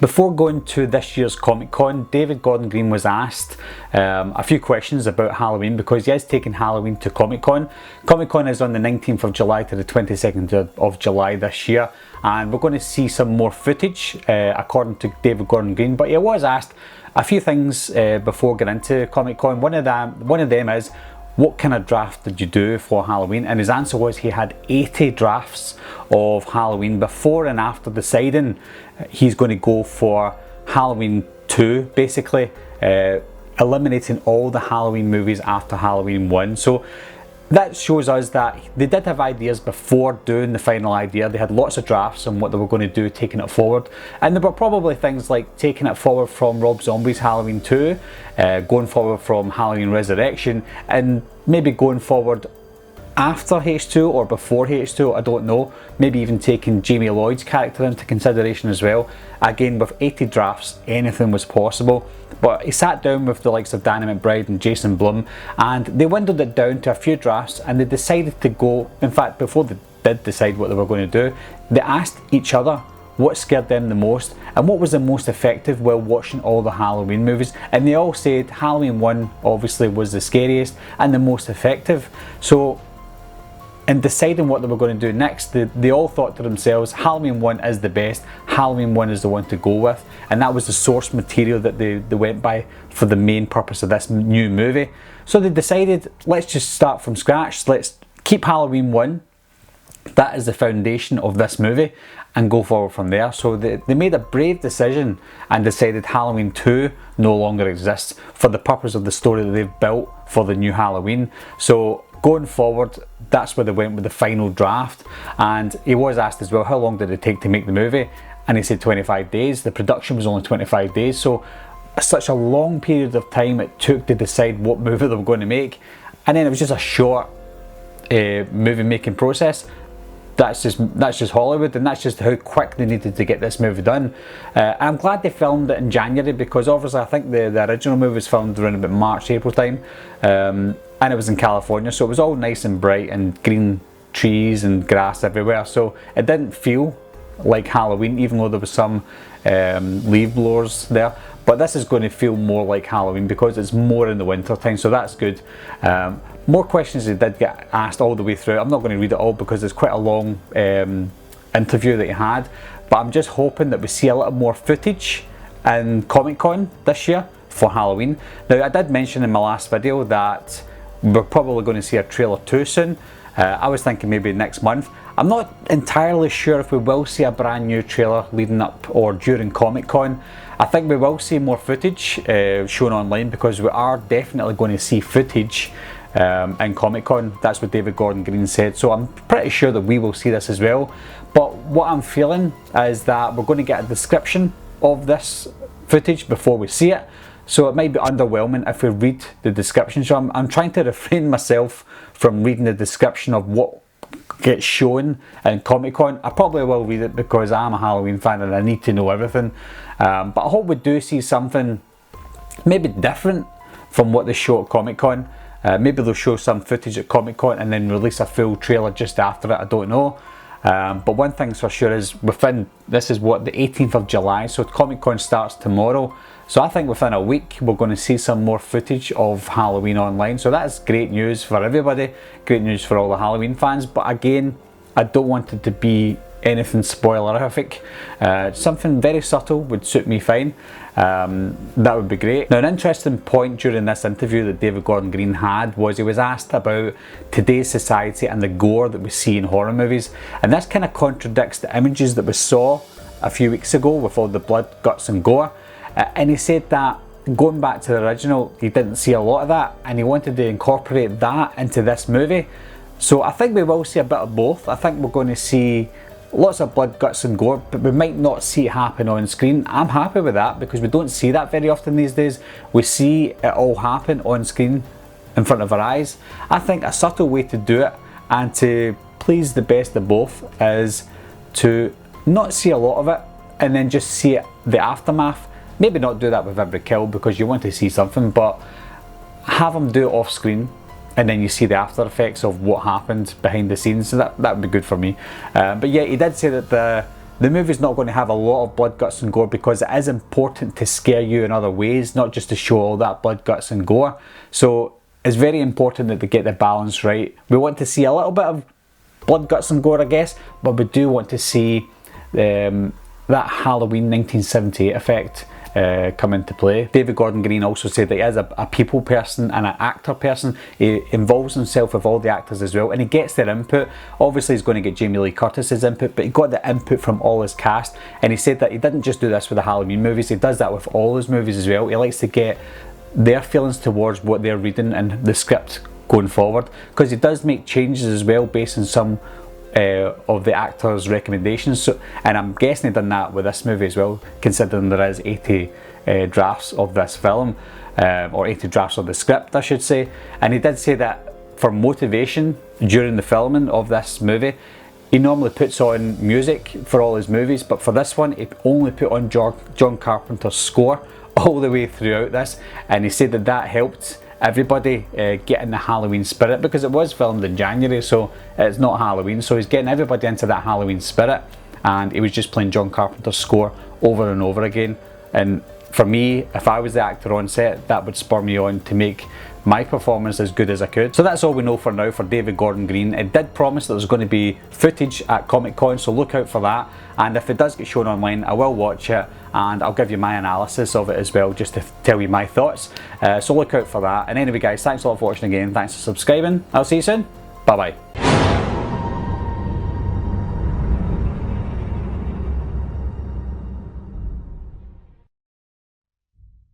Before going to this year's Comic Con, David Gordon Green was asked a few questions about Halloween, because he has taken Halloween to Comic Con. Comic Con is on the 19th of July to the 22nd of July this year, and we're going to see some more footage according to David Gordon Green. But he was asked a few things before getting into Comic Con. One of them is, what kind of draft did you do for Halloween? And his answer was he had 80 drafts of Halloween before and after deciding he's going to go for Halloween 2, basically eliminating all the Halloween movies after Halloween 1. So that shows us that they did have ideas before doing the final idea. They had lots of drafts on what they were going to do, taking it forward. And there were probably things like taking it forward from Rob Zombie's Halloween 2, going forward from Halloween Resurrection, and maybe going forward after H2 or before H2, I don't know. Maybe even taking Jamie Lloyd's character into consideration as well. Again, with 80 drafts, anything was possible. But he sat down with the likes of Danny McBride and Jason Blum, and they dwindled it down to a few drafts, and they decided to go, in fact, before they did decide what they were going to do, they asked each other what scared them the most and what was the most effective while watching all the Halloween movies, and they all said Halloween 1 obviously was the scariest and the most effective. So in deciding what they were going to do next, they all thought to themselves, Halloween 1 is the best, Halloween 1 is the one to go with, and that was the source material that they went by for the main purpose of this new movie. So they decided, let's just start from scratch, let's keep Halloween 1, that is the foundation of this movie, and go forward from there. So they made a brave decision and decided Halloween 2 no longer exists for the purpose of the story that they've built for the new Halloween. So going forward, that's where they went with the final draft. And he was asked as well, how long did it take to make the movie? And he said 25 days. The production was only 25 days. So such a long period of time it took to decide what movie they were going to make. And then it was just a short movie making process. That's just Hollywood, and that's just how quick they needed to get this movie done. I'm glad they filmed it in January, because obviously I think the original movie was filmed around about March, April time, and it was in California, so it was all nice and bright and green trees and grass everywhere, so it didn't feel like Halloween, even though there was some leaf blowers there. But this is going to feel more like Halloween because it's more in the winter time, so that's good. More questions they did get asked all the way through. I'm not going to read it all because it's quite a long interview that he had, but I'm just hoping that we see a little more footage in Comic Con this year for Halloween. Now, I did mention in my last video that we're probably going to see a trailer too soon. I was thinking maybe next month. I'm not entirely sure if we will see a brand new trailer leading up or during Comic Con. I think we will see more footage shown online, because we are definitely going to see footage in Comic Con. That's what David Gordon Green said, so I'm pretty sure that we will see this as well. But what I'm feeling is that we're going to get a description of this footage before we see it, so it might be underwhelming if we read the description. So I'm trying to refrain myself from reading the description of what gets shown in Comic Con. I probably will read it because I'm a Halloween fan and I need to know everything, but I hope we do see something maybe different from what they show at Comic Con. Maybe they'll show some footage at Comic Con and then release a full trailer just after it, I don't know. But one thing's for sure is this is what, the 18th of July, so Comic Con starts tomorrow. So I think within a week we're going to see some more footage of Halloween online. So that's great news for everybody, great news for all the Halloween fans. But again, I don't want it to be anything spoilerific. Something very subtle would suit me fine. That would be great. Now, an interesting point during this interview that David Gordon Green had was he was asked about today's society and the gore that we see in horror movies, and this kind of contradicts the images that we saw a few weeks ago with all the blood, guts and gore. And he said that going back to the original, he didn't see a lot of that, and he wanted to incorporate that into this movie. So I think we will see a bit of both. I think we're going to see lots of blood, guts and gore, but we might not see it happen on screen. I'm happy with that because we don't see that very often these days. We see it all happen on screen in front of our eyes. I think a subtle way to do it and to please the best of both is to not see a lot of it and then just see it, the aftermath. Maybe not do that with every kill because you want to see something, but have them do it off screen and then you see the after effects of what happened behind the scenes. So that would be good for me. But yeah, he did say that the The movie's not going to have a lot of blood, guts and gore because it is important to scare you in other ways, not just to show all that blood, guts and gore. So it's very important that they get the balance right. We want to see a little bit of blood, guts and gore, I guess, but we do want to see that Halloween 1978 effect come into play. David Gordon Green also said that he is a people person and an actor person. He involves himself with all the actors as well, and he gets their input. Obviously he's going to get Jamie Lee Curtis's input, but he got the input from all his cast, and he said that he didn't just do this with the Halloween movies, he does that with all his movies as well. He likes to get their feelings towards what they're reading and the script going forward, because he does make changes as well based on some of the actors' recommendations. So, and I'm guessing he done that with this movie as well, considering there is 80 drafts of this film, or 80 drafts of the script I should say. And he did say that for motivation during the filming of this movie, he normally puts on music for all his movies, but for this one he only put on John Carpenter's score all the way throughout this, and he said that that helped everybody get in the Halloween spirit, because it was filmed in January, so it's not Halloween, so he's getting everybody into that Halloween spirit, and he was just playing John Carpenter's score over and over again. And for me, if I was the actor on set, that would spur me on to make my performance as good as I could. So that's all we know for now for David Gordon Green. It did promise that there's going to be footage at Comic Con, so look out for that, and if it does get shown online I will watch it and I'll give you my analysis of it as well, just to tell you my thoughts. So look out for that. And anyway guys, thanks a lot for watching again, thanks for subscribing, I'll see you soon, bye bye.